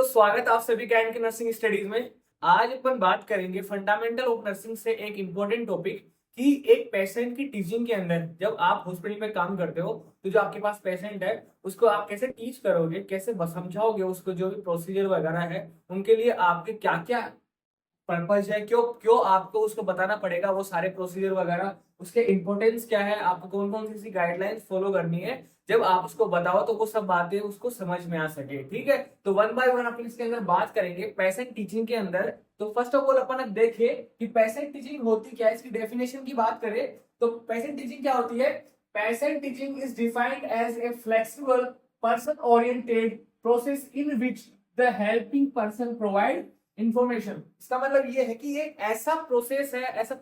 स्वागत आप सभी का इनके नर्सिंग स्टडीज में। आज अपन बात करेंगे फंडामेंटल ऑफ नर्सिंग से एक इम्पोर्टेंट टॉपिक कि एक पेशेंट की टीचिंग के अंदर जब आप हॉस्पिटल में काम करते हो तो जो आपके पास पेशेंट है उसको आप कैसे टीच करोगे, कैसे समझाओगे, उसको जो भी प्रोसीजर वगैरह है उनके लिए आपके क्या क्या पर्पज है, क्यों क्यों आपको उसको बताना पड़ेगा, वो सारे प्रोसीजर वगैरह उसके इंपॉर्टेंस क्या है, आपको कौन कौन सी गाइडलाइंस फॉलो करनी है। जब आप उसको बताओ तो वो सब बातें उसको समझ में आ सके। ठीक है, तो वन बाय वन अपन इसके अंदर बात करेंगे पेशेंट टीचिंग के अंदर। तो फर्स्ट ऑफ ऑल अपन अब देखिए कि पेशेंट टीचिंग होती क्या है, इसकी डेफिनेशन की बात करें तो पेशेंट टीचिंग क्या होती है। Patient teaching is defined as a flexible person oriented process in which the helping person provide information. इसका मतलब ये है कि ये ऐसा प्रोसेस है, ऐसा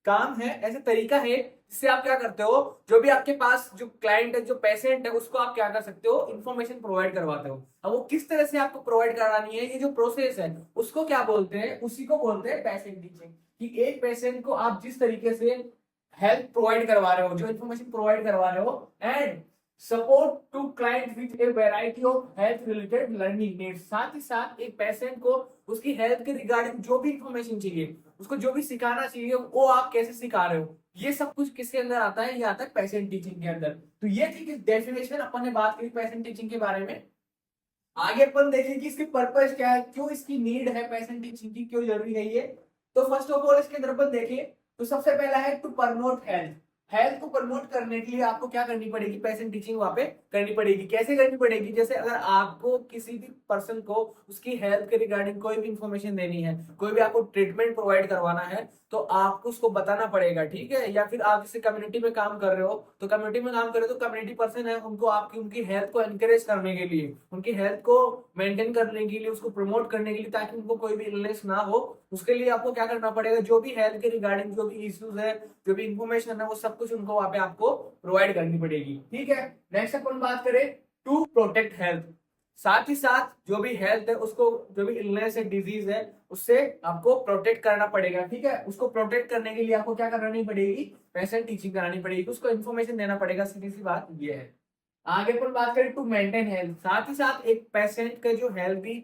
काम है, ऐसा तरीका है जिससे आप क्या करते हो, जो भी आपके पास जो क्लाइंट है, जो पेशेंट है, उसको आप क्या कर सकते हो, इंफॉर्मेशन प्रोवाइड करवाते हो। अब वो किस तरह से आपको प्रोवाइड करानी है, ये जो प्रोसेस है उसको क्या बोलते हैं, उसी को बोलते हैं पेशेंट टीचिंग। कि एक पेशेंट को आप जिस तरीके से हेल्प प्रोवाइड करवा रहे हो, जो इन्फॉर्मेशन प्रोवाइड करवा रहे हो, and support to client with a variety of health related learning needs. साथ ही साथ एक पेशेंट को उसकी हेल्थ के रिगार्डिंग जो भी इंफॉर्मेशन चाहिए, उसको जो भी सिखाना चाहिए, वो आप कैसे सिखा रहे हो, ये सब कुछ किसके अंदर आता है, ये आता है पेशेंट टीचिंग के अंदर। तो ये थी डेफिनेशन अपन ने बात की पेशेंट टीचिंग के बारे में। आगे अपन देखेंगे कि इसकी पर्पस क्या है, क्यों इसकी नीड है, पेशेंट टीचिंग की क्यों जरूरी है ये। तो फर्स्ट ऑफ ऑल इसके अंदर अपन देखें तो सबसे पहला है टू प्रमोट हेल्थ। हेल्थ को प्रमोट करने के लिए आपको क्या करनी पड़ेगी, पेशेंट टीचिंग वहां पे करनी पड़ेगी। कैसे करनी पड़ेगी, जैसे अगर आपको किसी भी पर्सन को उसकी हेल्थ के रिगार्डिंग कोई भी इंफॉर्मेशन देनी है, कोई भी आपको ट्रीटमेंट प्रोवाइड करवाना है, तो आपको उसको बताना पड़ेगा। ठीक है, या फिर आप किसी कम्युनिटी में काम कर रहे हो, तो कम्युनिटी में काम कर रहे हो तो कम्युनिटी पर्सन है, उनको आपकी उनकी हेल्थ को एनकरेज करने के लिए, उनकी हेल्थ को मेंटेन करने के लिए, उसको प्रमोट करने के लिए, ताकि उनको कोई भी इलनेस ना हो, उसके लिए आपको क्या करना पड़ेगा, जो भी हेल्थ के रिगार्डिंग जो भी इश्यूज है, जो भी इंफॉर्मेशन है, वो सब कुछ उनको वहां पे आपको प्रोवाइड करनी पड़ेगी। ठीक है, नेक्स्ट अपन बात करें टू प्रोटेक्ट हेल्थ। साथ ही साथ जो भी हेल्थ है उसको, जो भी इलनेस है, डिजीज है, उससे आपको प्रोटेक्ट करना पड़ेगा। ठीक है, उसको प्रोटेक्ट करने के लिए आपको क्या करानी पड़ेगी, पेशेंट टीचिंग करानी पड़ेगी, उसको इन्फॉर्मेशन देना पड़ेगा। सीधी सी बात ये है। आगे पर बात करें टू मेंटेन हेल्थ। साथ ही साथ एक पेशेंट का जो हेल्थी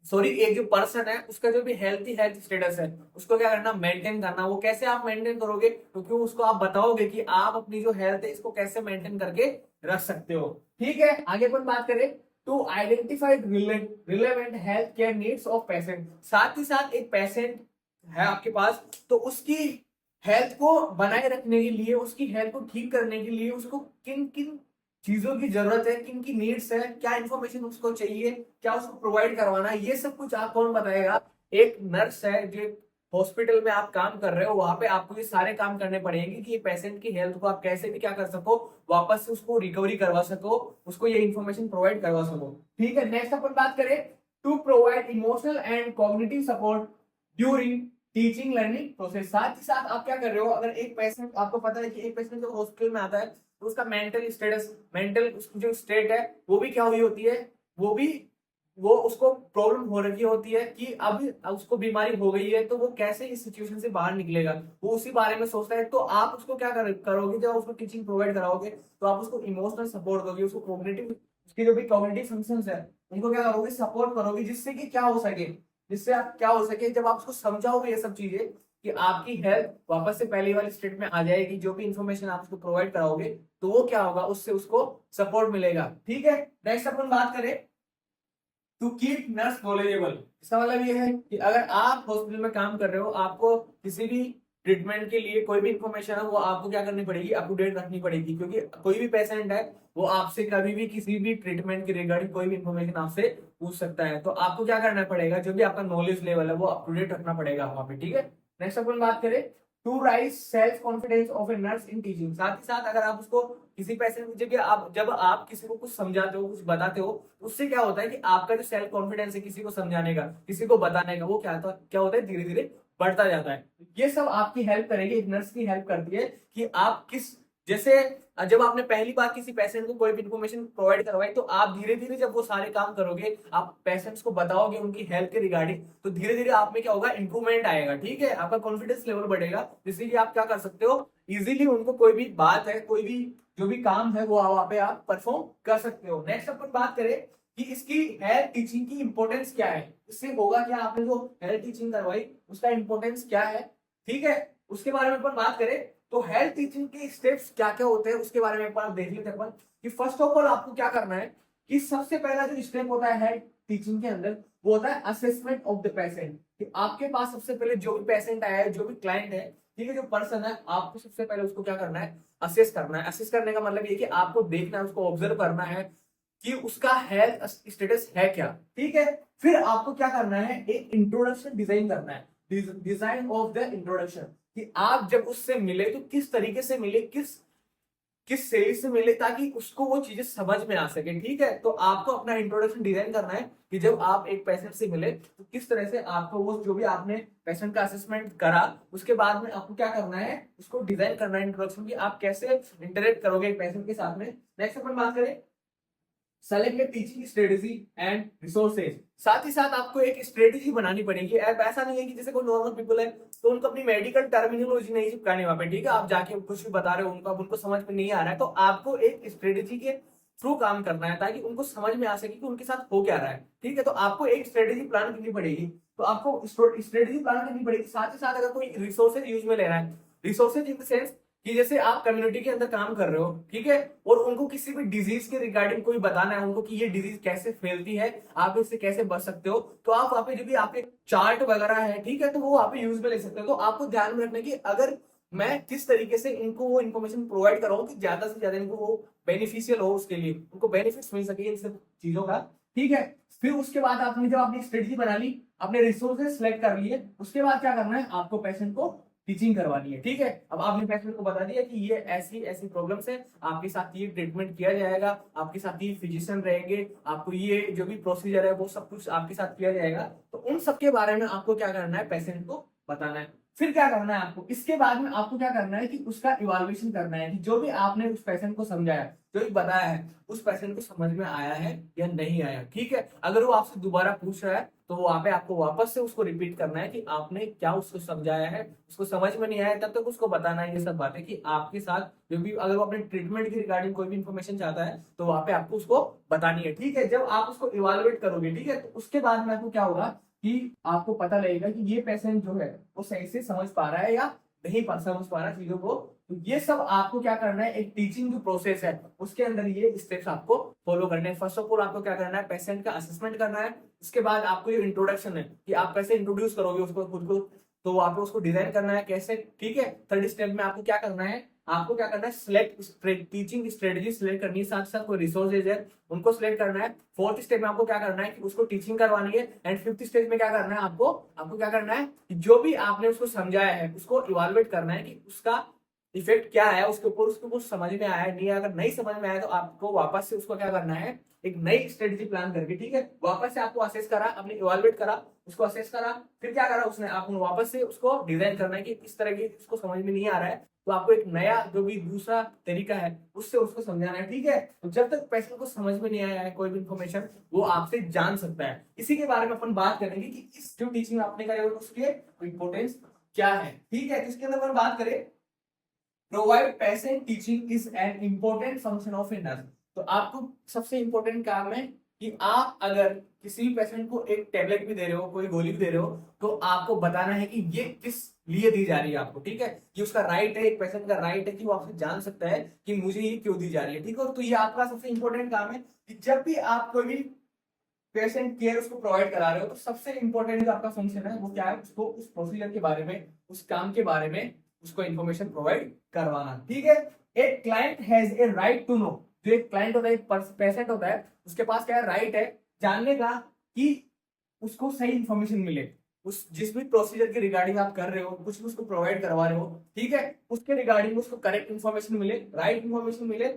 सॉरी एक जो पर्सन है उसका जो भी हेल्थ स्टेटस है उसको क्या करना, मेंटेन करना। वो कैसे आप मेंटेन करोगे, क्योंकि उसको आप बताओगे कि आप अपनी जो हेल्थ है इसको कैसे मेंटेन करके रख सकते हो। ठीक है, आगे अपन बात करें to identify relevant health care needs of patient. साथ ही साथ एक पेशेंट है आपके पास, तो उसकी हेल्थ को बनाए रखने के लिए, उसकी हेल्थ को ठीक करने के लिए उसको किन किन चीजों की जरूरत है, किन की नीड्स है, क्या इन्फॉर्मेशन उसको चाहिए, क्या उसको प्रोवाइड करवाना है, ये सब कुछ आप कौन बताएगा, एक नर्स है। जो हॉस्पिटल में आप काम कर रहे हो वहां पे आपको ये सारे काम करने पड़ेंगे कि पेशेंट की हेल्थ को आप कैसे भी क्या कर सको, वापस से उसको रिकवरी करवा सको, उसको ये इन्फॉर्मेशन प्रोवाइड करवा सको। ठीक है, नेक्स्ट अपन बात करें to provide emotional and cognitive support during teaching learning process. साथ ही साथ आप क्या कर रहे हो, अगर एक पेशेंट, आपको पता है कि एक पेशेंट जब हॉस्पिटल में आता है तो उसका मेंटल स्टेटस, मेंटल उसकी जो स्टेट है वो भी क्या हुई होती है, वो भी वो उसको प्रॉब्लम हो रखी होती है कि अब उसको बीमारी हो गई है, तो वो कैसे इस सिचुएशन से बाहर निकलेगा, वो उसी बारे में सोचता है। तो आप उसको क्या करोगे, जब उसको टीचिंग प्रोवाइड कराओगे तो आप उसको इमोशनल सपोर्ट दोगे, उसको कॉग्निटिव, उसकी जो भी कॉग्निटिव फंक्शंस है उनको क्या करोगे, सपोर्ट करोगे, जिससे कि क्या हो सके, जिससे आप क्या हो सके, जब आप उसको समझाओगे ये सब चीजें कि आपकी हेल्थ वापस से पहले वाली स्टेट में आ जाएगी, जो भी इंफॉर्मेशन आप उसको प्रोवाइड कराओगे तो वो क्या होगा, उससे उसको सपोर्ट मिलेगा। ठीक है, नेक्स्ट अपन बात करें टू कीप नर्स नॉलेजेबल। इसका मतलब ये है कि अगर आप हॉस्पिटल में काम कर रहे हो, आपको किसी भी ट्रीटमेंट के लिए कोई भी इंफॉर्मेशन है वो आपको क्या करनी पड़ेगी, अप टू डेट रखनी पड़ेगी। क्योंकि कोई भी पेशेंट है वो आपसे कभी भी किसी भी ट्रीटमेंट के रिगार्डिंग कोई भी इंफॉर्मेशन आपसे पूछ सकता है, तो आपको क्या करना पड़ेगा, जो भी आपका नॉलेज लेवल है वो अप टू डेट रखना पड़ेगा वहां पे। ठीक है, नेक्स्ट अपन बात करें to raise self confidence of a nurse in teaching. साथ ही साथ अगर आप उसको किसी पेशेंट की जगह, आप जब आप किसी को कुछ समझाते हो, कुछ बताते हो, उससे क्या होता है कि आपका जो सेल्फ कॉन्फिडेंस है किसी को समझाने का, किसी को बताने का, वो क्या होता है, धीरे धीरे बढ़ता जाता है। ये सब आपकी हेल्प करेगी, एक नर्स की हेल्प करती है कि आप किस, जैसे जब आपने पहली बार किसी पेशेंट को कोई भी इंफॉर्मेशन प्रोवाइड करवाई, तो आप धीरे धीरे जब वो सारे काम करोगे, आप पेशेंट्स को बताओगे उनकी हेल्थ के रिगार्डिंग, तो धीरे धीरे आप में क्या होगा, इंप्रूवमेंट आएगा। ठीक है, आपका कॉन्फिडेंस लेवल बढ़ेगा, जिससे कि आप क्या कर सकते हो, इजीली उनको कोई भी बात है, कोई भी जो भी काम है वो वहां पे आप परफॉर्म कर सकते हो। नेक्स्ट अपन बात करें कि इसकी हेल्थ टीचिंग की इंपॉर्टेंस क्या है, इससे होगा क्या, आपने जो हेल्थ टीचिंग करवाई उसका इंपॉर्टेंस क्या है, ठीक है, उसके बारे में अपन बात करें तो हेल्थ टीचिंग के स्टेप्स क्या क्या होते हैं उसके बारे में अपन देख लेते हैं अपन कि फर्स्ट ऑफ ऑल आपको क्या करना है कि सबसे पहला जो स्टेप होता है हेल्थ टीचिंग के अंदर वो होता है असेसमेंट ऑफ द पेशेंट। कि आपके पास सबसे पहले जो भी पेशेंट आया है, जो भी क्लाइंट है, ठीक है, जो पर्सन है, आपको सबसे पहले उसको क्या करना है, असेस करना है। असेस करने का मतलब ये कि आपको देखना है, उसको ऑब्जर्व करना है कि उसका हेल्थ स्टेटस है क्या, ठीक है। फिर आपको क्या करना है, एक इंट्रोडक्शन डिजाइन करना है, डिजाइन ऑफ द इंट्रोडक्शन, कि आप जब उससे मिले तो किस तरीके से मिले, किस किस शैली से मिले ताकि उसको वो चीजें समझ में आ सके, ठीक है। तो आपको अपना इंट्रोडक्शन डिजाइन करना है कि जब आप एक पेशेंट से मिले तो किस तरह से आपको वो जो भी आपने पेशेंट का असेसमेंट करा उसके बाद में आपको क्या करना है, उसको डिजाइन करना है इंट्रोडक्शन की आप कैसे इंटरेक्ट करोगे एक पेशेंट के साथ में। नेक्स्ट अपन बात करें select teaching strategy and resources. साथ ही साथ आपको एक स्ट्रेटेजी बनानी पड़ेगी। अब ऐसा नहीं है कि जैसे कोई नॉर्मल पीपल है तो उनको अपनी मेडिकल टर्मिनोलॉजी नहीं चिपकानी वहां पे, ठीक है, आप जाके कुछ भी बता रहे हो उनको, अब उनको समझ में नहीं आ रहा है तो आपको एक स्ट्रेटेजी के थ्रू काम करना है ताकि उनको समझ में आ सके कि उनके साथ हो क्या रहा है, ठीक है। तो आपको एक स्ट्रेटेजी प्लान करनी पड़ेगी, तो आपको स्ट्रेटेजी प्लान करनी पड़ेगी। साथ ही साथ अगर कोई रिसोर्सेज यूज में ले रहा है, रिसोर्सेज इन द सेंस कि जैसे आप कम्युनिटी के अंदर काम कर रहे हो, ठीक है, और उनको किसी भी डिजीज के रिगार्डिंग कोई बताना है उनको कि ये डिजीज कैसे फैलती है, आप इससे कैसे बच सकते हो, तो आप वहाँ पे जो भी आपके चार्ट वगैरह है, ठीक है, तो वो वहाँ पे यूज में ले सकते हो। तो आपको ध्यान में रखना कि अगर मैं किस तरीके से इनको वो इन्फॉर्मेशन प्रोवाइड कराऊं कि ज्यादा से ज्यादा इनको वो बेनिफिशियल हो, उसके लिए उनको बेनिफिट्स मिल सके इन सब चीजों का, ठीक है। फिर उसके बाद आपने जब अपनी स्ट्रेटेजी बना ली, अपने रिसोर्सेज सिलेक्ट कर लिए, उसके बाद क्या करना है, आपको पेशेंट को टीचिंग करवानी है, ठीक है। अब आपने पेशेंट को बता दिया कि ये ऐसी ऐसी प्रॉब्लम्स है, आपके साथ ये ट्रीटमेंट किया जाएगा, आपके साथ ये फिजिशियन रहेंगे, आपको ये जो भी प्रोसीजर है वो सब कुछ आपके साथ किया जाएगा। तो उन सब के बारे में आपको क्या करना है, पेशेंट को बताना है। फिर क्या करना है आपको, इसके बाद में आपको क्या करना है कि उसका इवैल्यूएशन करना है कि जो भी आपने उस पेशेंट को समझाया, जो भी बताया है, उस पेशेंट को समझ में आया है या नहीं आया, ठीक है। अगर वो आपसे दोबारा पूछ रहा है तो वहां पे आपको वापस से उसको रिपीट करना है कि आपने क्या उसको समझाया है, उसको समझ में नहीं आया तब तक उसको बताना है ये सब बातें कि आपके साथ जो भी, अगर वो अपने ट्रीटमेंट की रिगार्डिंग कोई भी इन्फॉर्मेशन चाहता है तो वहां पे आपको उसको बतानी है, ठीक है। जब आप उसको इवेलुएट करोगे, ठीक है, तो उसके बाद में आपको क्या होगा कि आपको पता लगेगा कि ये पेशेंट जो है वो सही से समझ पा रहा है या नहीं समझ पा रहा चीजों को। तो ये सब आपको क्या करना है, एक टीचिंग जो प्रोसेस है उसके अंदर ये स्टेप्स आपको फॉलो करने हैं। फर्स्ट ऑफ ऑल आपको क्या करना है, पेशेंट का असेसमेंट करना है। उसके बाद आपको ये इंट्रोडक्शन है कि आप कैसे इंट्रोड्यूस करोगे उसको खुद को, तो वहां पे उसको डिजाइन करना है कैसे, ठीक है। थर्ड स्टेप में आपको क्या करना है, आपको क्या करना है, सिलेक्ट टीचिंग स्ट्रेटेजी सिलेक्ट करनी है, साथ साथ कोई रिसोर्सेज है उनको सिलेक्ट करना है। फोर्थ स्टेप में आपको क्या करना है कि उसको टीचिंग करवानी है। एंड फिफ्थ स्टेज में क्या करना है, आपको आपको क्या करना है कि जो भी आपने उसको समझाया है उसको इवालुएट करना है कि उसका इफेक्ट क्या है उसके ऊपर, उसको कुछ समझ में आया नहीं, अगर नहीं समझ में आया तो आपको वापस से उसको क्या करना है, एक नई स्ट्रेटेजी प्लान करके, ठीक है। वापस से आपको असेस करा, आपने इवैल्यूएट करा, उसको असेस करा, फिर क्या करा उसने, आपको वापस से उसको डिजाइन करना है कि किस तरह की उसको समझ में नहीं आ रहा है तो आपको एक नया जो भी दूसरा तरीका है उससे उसको समझाना है, ठीक है। तो जब तक पेशेंट को समझ में नहीं आया है कोई भी इंफॉर्मेशन वो आपसे जान सकता है। इसी के बारे में अपन बात करेंगे कि इस जो टीचिंग आपने करी उसके इंपोर्टेंस क्या है, ठीक है। इसके अंदर अपन बात करें provide patient teaching is an important function of a nurse. तो आपको सबसे इंपॉर्टेंट काम है कि आप अगर किसी भी पेशेंट को एक टेबलेट भी दे रहे हो, कोई गोली भी दे रहे हो, तो आपको बताना है कि ये किस लिए दी जा रही है आपको, ठीक है। ये उसका राइट है, एक पेशेंट का राइट है कि वो आपसे जान सकता है कि मुझे ये क्यों दी जा रही है, ठीक है। तो ये आपका सबसे इंपॉर्टेंट काम है कि जब भी आप कोई भी पेशेंट केयर उसको प्रोवाइड करा रहे हो तो सबसे इंपॉर्टेंट जो आपका फंक्शन है वो क्या है, उसको उस प्रोसीजर के बारे में, उस काम के बारे में उसको इन्फॉर्मेशन प्रोवाइड करवाना, ठीक है। एक client has a right to know. जो एक क्लाइंट होता है, एक पेशेंट होता है, उसके पास क्या है, राइट है जानने का कि उसको सही इन्फॉर्मेशन मिले, उस जिस भी प्रोसीजर के रिगार्डिंग आप कर रहे हो, कुछ भी उसको प्रोवाइड करवा रहे हो, ठीक है, उसके रिगार्डिंग उसको करेक्ट इन्फॉर्मेशन मिले, राइट इन्फॉर्मेशन मिले,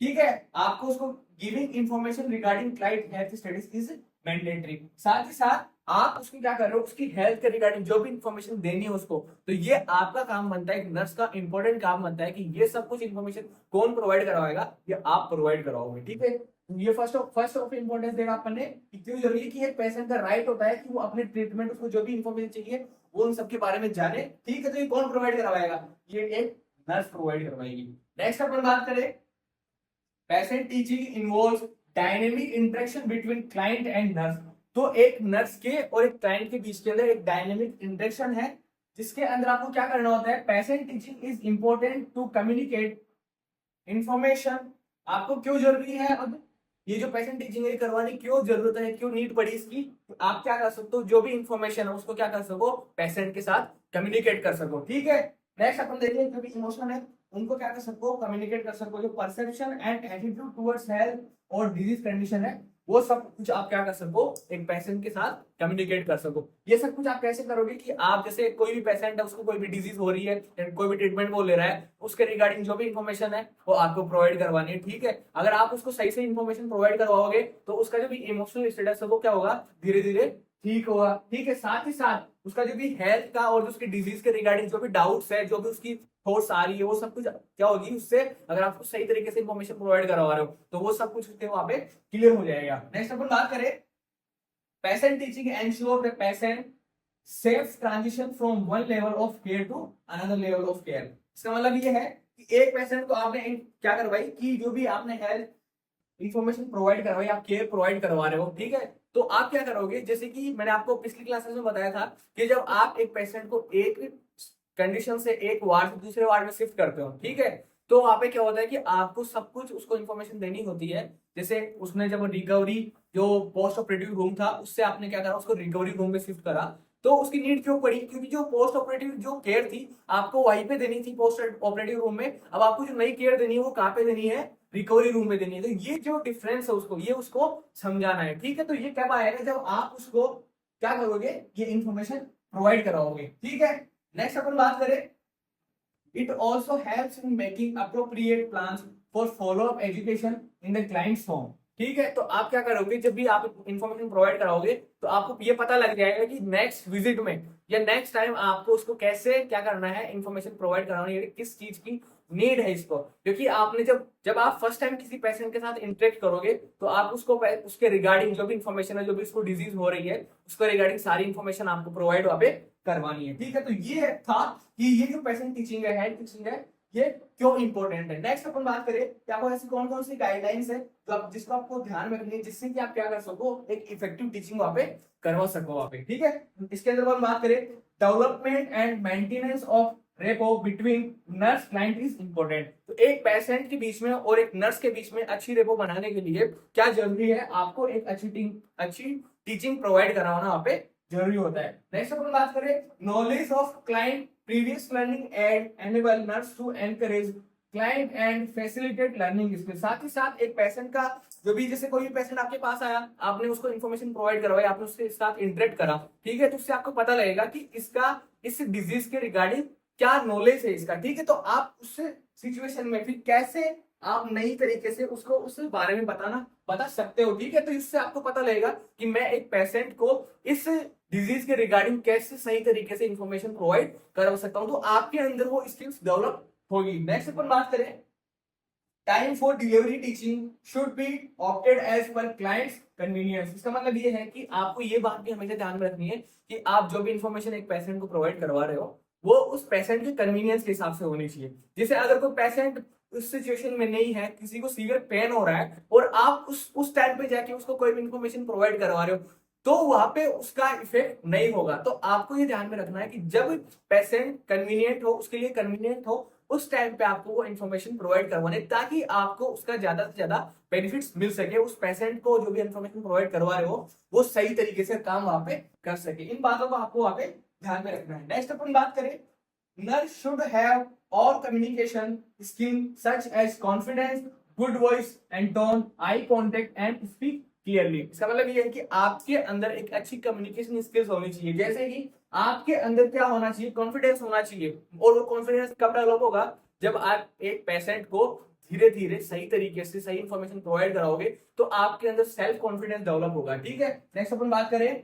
ठीक है। आपको उसको giving information regarding client health status is mandatory. साथ ही साथ आप उसकी क्या कर रहे हो, उसकी हेल्थ के रिगार्डिंग जो भी इंफॉर्मेशन देनी है उसको, तो ये आपका काम बनता है, एक नर्स का इंपॉर्टेंट काम बनता है कि ये सब कुछ इंफॉर्मेशन कौन प्रोवाइड करवाएगा, ये आप प्रोवाइड करवाओगे, ठीक है। ये फर्स्ट ऑफ इंपॉर्टेंस देगा अपन ने, क्यों जरूरी है कि एक पेशेंट का राइट होता है कि वो अपने ट्रीटमेंट, उसको जो भी इंफॉर्मेशन चाहिए वो उन सबके बारे में जाने, ठीक है। तो ये कौन प्रोवाइड करवाएगा, ये एक नर्स प्रोवाइड करवाएगी। नेक्स्ट अपन बात करें patient teaching involves dynamic interaction between client and nurse. तो एक नर्स के और एक क्लाइंट के बीच के अंदर एक डायनेमिक इंटरेक्शन है, जिसके अंदर आपको क्या करना होता है, patient teaching is important to communicate information. आपको क्यों जरूरी है, अब ये जो पेशेंट टीचिंग है करवानी क्यों जरूरत है, क्यों नीड पड़ी इसकी, तो आप क्या कर सकते हो, जो भी इंफॉर्मेशन है उसको क्या कर सको, पेशेंट के साथ कम्युनिकेट कर सको। ठीक है, नेक्स्ट अपन देखिए जो भी इमोशन है उनको क्या कर सको, कम्युनिकेट कर सको। जो perception and attitude towards health और डिजीज कंडीशन है वो सब कुछ आप क्या कर सको, एक पेशेंट के साथ कम्युनिकेट कर सको। ये सब कुछ आप कैसे करोगे कि आप जैसे कोई भी पेशेंट है उसको कोई भी डिजीज हो रही है, कोई भी ट्रीटमेंट वो ले रहा है, उसके रिगार्डिंग जो भी इन्फॉर्मेशन है वो आपको प्रोवाइड करवानी है। ठीक है, अगर आप उसको सही से इन्फॉर्मेशन प्रोवाइड करवाओगे तो उसका जो भी इमोशनल स्टेटस है वो क्या होगा, धीरे धीरे ठीक होगा। ठीक है, साथ ही साथ उसका जो भी हेल्थ का और जो उसकी डिजीज के रिगार्डिंग जो भी डाउट्स है, जो भी उसकी थॉट्स आ रही है, वो सब कुछ क्या होगी उससे, अगर आप सही तरीके से इन्फॉर्मेशन प्रोवाइड करवा रहे हो तो वो सब कुछ वहां पे क्लियर हो जाएगा। नेक्स्ट अपन बात करें, patient teaching ensure the patient safe transition from one level of care to another level of care. इसका मतलब ये है कि एक पेशेंट को आपने क्या करवाई कि जो भी आपने हेल्थ इंफॉर्मेशन प्रोवाइड करवाई, आप केयर प्रोवाइड करवा रहे हो। ठीक है, तो आप क्या करोगे, जैसे कि मैंने आपको पिछली क्लासेस में बताया था कि जब आप एक पेशेंट को एक कंडीशन से एक वार्ड से दूसरे वार्ड में शिफ्ट करते हो, ठीक है, तो वहां पे क्या होता है कि आपको सब कुछ उसको इन्फॉर्मेशन देनी होती है। जैसे उसने जब रिकवरी जो पोस्ट ऑपरेटिव रूम था उससे आपने क्या करा, उसको रिकवरी रूम में शिफ्ट करा, तो उसकी नीड क्यों पड़ी, क्योंकि जो पोस्ट ऑपरेटिव जो केयर थी आपको वहीं पे देनी थी पोस्ट ऑपरेटिव रूम में। अब आपको जो नई केयर देनी है वो कहाँ पे देनी है, रिकवरी रूम में देनी है। तो ये जो डिफरेंस है उसको ये उसको समझाना है। ठीक है, तो ये कब आएगा, जब आप उसको क्या करोगे, ये इंफॉर्मेशन प्रोवाइड कराओगे। ठीक है, नेक्स्ट अपन बात करें, it also helps in making appropriate plans for follow up education in the clients home. ठीक है, तो आप क्या करोगे, जब भी आप इंफॉर्मेशन प्रोवाइड कराओगे तो आपको ये पता लग जाएगा कि नेक्स्ट विजिट में या नेक्स्ट टाइम आपको उसको कैसे क्या करना है, इंफॉर्मेशन प्रोवाइड करानी है, किस चीज की नीड है इसको। क्योंकि आपने जब जब आप फर्स्ट टाइम किसी पेशेंट के साथ इंटरेक्ट करोगे तो आप उसको उसके रिगार्डिंग जो भी इंफॉर्मेशन है, जो भी उसको डिजीज हो रही है उसको रिगार्डिंग सारी इंफॉर्मेशन आपको प्रोवाइड वहां पे करवानी है। ठीक है, तो ये था कि ये जो पेशेंट टीचिंग है, हेल्थ टीचिंग है, ये क्यों इंपॉर्टेंट है। नेक्स्ट अपन बात करें कि आपको ऐसी कौन कौन सी गाइडलाइंस है जो आप जिसको आपको ध्यान में रखनी है, जिससे कि आप क्या कर सको, एक इफेक्टिव टीचिंग वहां पे करवा सको वहां पे। ठीक है, इसके अंदर अपन बात करें, development and maintenance of repo between nurse client is important. तो एक पेशेंट के बीच में और एक नर्स के बीच में अच्छी रेपो बनाने के लिए क्या जरूरी है, आपको एक अच्छी टीचिंग प्रोवाइड कराना वहां पे जरूरी होता है। नेक्स्ट अपन बात करें, knowledge of client previous learning and enable nurse to encourage client and facilitate learning skill. साथ ही साथ एक पेशेंट का जो भी, जैसे कोई भी पेशेंट आपके पास आया, आपने उसको इन्फॉर्मेशन प्रोवाइड करवाई, आपने उसके साथ इंटरेक्ट करा, ठीक है, तो उससे आपको पता लगेगा कि इसका इस डिजीज के रिगार्डिंग क्या नॉलेज है इसका। ठीक है, तो आप उस सिचुएशन में फिर कैसे आप नई तरीके से उसको उस बारे में बता सकते हो। ठीक है, तो इससे आपको पता लगेगा कि मैं एक पेशेंट को इस डिजीज के रिगार्डिंग कैसे सही तरीके से इंफॉर्मेशन प्रोवाइड कर सकता हूं, तो आपके अंदर वो स्किल्स डेवलप होगी। नेक्स्ट अपन बात करें, time for delivery teaching should be opted as per client's convenience. इसका मतलब ये है कि आपको ये बात भी हमेशा ध्यान में रखनी है कि आप जो भी इंफॉर्मेशन एक पेशेंट को प्रोवाइड करवा रहे हो वो उस पेशेंट के कन्वीनियंस के हिसाब से होनी चाहिए। जैसे अगर कोई पेशेंट उस सिचुएशन में नहीं है, किसी को सीवियर पेन हो रहा है और आप उस टाइम पे जाके उसको कोई भी इंफॉर्मेशन प्रोवाइड करवा रहे हो तो वहां पे उसका इफेक्ट नहीं होगा। तो आपको ये ध्यान में रखना है कि जब पेशेंट कन्वीनियंट हो, उसके लिए कन्वीनियंट हो, उस टाइम पे आपको वो इन्फॉर्मेशन प्रोवाइड करवाने, ताकि आपको उसका ज्यादा से ज्यादा बेनिफिट्स मिल सके, उस पेशेंट को जो भी इन्फॉर्मेशन प्रोवाइड करवा रहे हो वो सही तरीके से काम वहां पे कर सके। इन बातों को आपको वहां पे ध्यान में रखना है। नेक्स्ट अपन बात करें, nurse should have all communication skills such as confidence, good voice and tone, eye contact and speak clearly। इसका मतलब ये है कि आपके अंदर एक अच्छी कम्युनिकेशन स्किल्स होनी चाहिए। जैसे कि आपके अंदर क्या होना चाहिए, कॉन्फिडेंस होना चाहिए। और वो कॉन्फिडेंस कब डेवलप होगा, जब आप एक पेशेंट को धीरे धीरे सही तरीके से सही इंफॉर्मेशन प्रोवाइड कराओगे तो आपके अंदर सेल्फ कॉन्फिडेंस डेवलप होगा। ठीक है, नेक्स्ट अपन बात करें,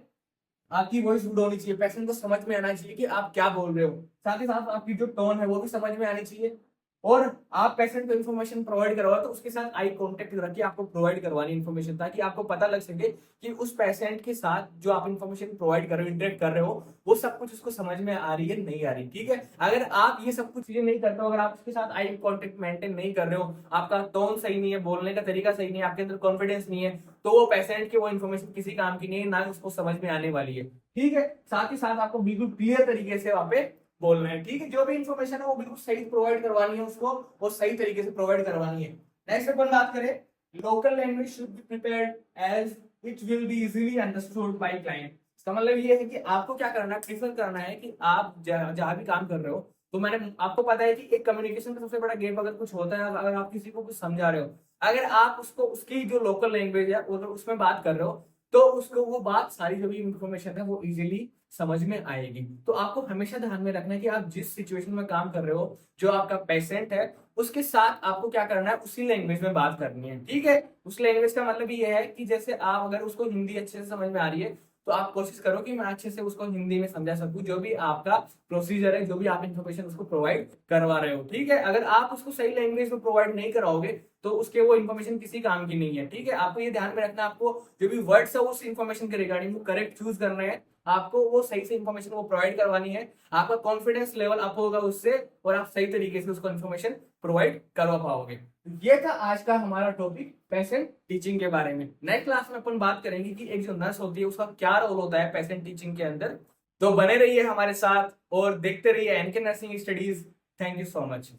आपकी वॉइस गुड होनी चाहिए, पेशेंट को समझ में आना चाहिए कि आप क्या बोल रहे हो। साथ ही साथ आपकी जो टोन है वो भी समझ में आनी चाहिए और आप पेशेंट को इन्फॉर्मेशन प्रोवाइड करवाओ तो उसके साथ आई कांटेक्ट रखिए, आपको प्रोवाइड करवानी इन्फॉर्मेशन, ताकि आपको पता लग सके कि उस पेशेंट के साथ जो आप इन्फॉर्मेशन प्रोवाइड कर रहे हो, इंटरेक्ट कर रहे हो, वो सब कुछ उसको समझ में आ रही है नहीं आ रही। ठीक है, अगर आप ये सब कुछ चीजें नहीं करते हो, अगर आप उसके साथ आई कांटेक्ट मेंटेन नहीं कर रहे हो, आपका टोन सही नहीं है, बोलने का तरीका सही नहीं है, आपके अंदर कॉन्फिडेंस नहीं है, तो वो पेशेंट की वो इन्फॉर्मेशन किसी काम की नहीं है, ना उसको समझ में आने वाली है। ठीक है, साथ ही साथ आपको बिल्कुल क्लियर तरीके से वहां पे बोलना है। ठीक है, जो भी इन्फॉर्मेशन है वो बिल्कुल सही प्रोवाइड करवानी है उसको, और सही तरीके से प्रोवाइड करवानी है। नेक्स्ट अपन बात करें, local language should be prepared as it will be easily understood by client. इसका मतलब ये है कि आपको क्या करना है, प्रीफर करना है कि आप जहां भी काम कर रहे हो, तो मैंने आपको पता है कि एक कम्युनिकेशन का सबसे बड़ा गैप अगर कुछ होता है, अगर आप किसी को कुछ समझा रहे हो, अगर आप उसको उसकी जो लोकल लैंग्वेज है अगर उसमें बात कर रहे हो, तो उसको वो बात सारी जो भी इंफॉर्मेशन है वो इजीली समझ में आएगी। तो आपको हमेशा ध्यान में रखना है कि आप जिस सिचुएशन में काम कर रहे हो, जो आपका पेशेंट है उसके साथ आपको क्या करना है, उसी लैंग्वेज में बात करनी है। ठीक है, उस लैंग्वेज का मतलब ये है कि जैसे आप अगर उसको हिंदी अच्छे से समझ में आ रही है, तो आप कोशिश करो कि मैं अच्छे से उसको हिंदी में समझा सकूं, जो भी आपका प्रोसीजर है, जो भी आप इन्फॉर्मेशन उसको प्रोवाइड करवा रहे हो। ठीक है, अगर आप उसको सही लैंग्वेज में प्रोवाइड नहीं कराओगे तो उसके वो इन्फॉर्मेशन किसी काम की नहीं है। ठीक है, आपको ये ध्यान में रखना है, आपको जो भी वर्ड्स है उस इन्फॉर्मेशन के रिगार्डिंग करेक्ट चूज करना है, आपको वो सही से इन्फॉर्मेशन वो प्रोवाइड करवानी है, आपका कॉन्फिडेंस लेवल अप होगा उससे, और आप सही तरीके से उसको इन्फॉर्मेशन प्रोवाइड करवा पाओगे। ये था आज का हमारा टॉपिक पेशेंट टीचिंग के बारे में। नेक्स्ट क्लास में अपन बात करेंगे कि एक जो नर्स होती है उसका क्या रोल होता है पेशेंट टीचिंग के अंदर। तो बने रहिए हमारे साथ और देखते रहिए NK nursing studies. Thank you so much.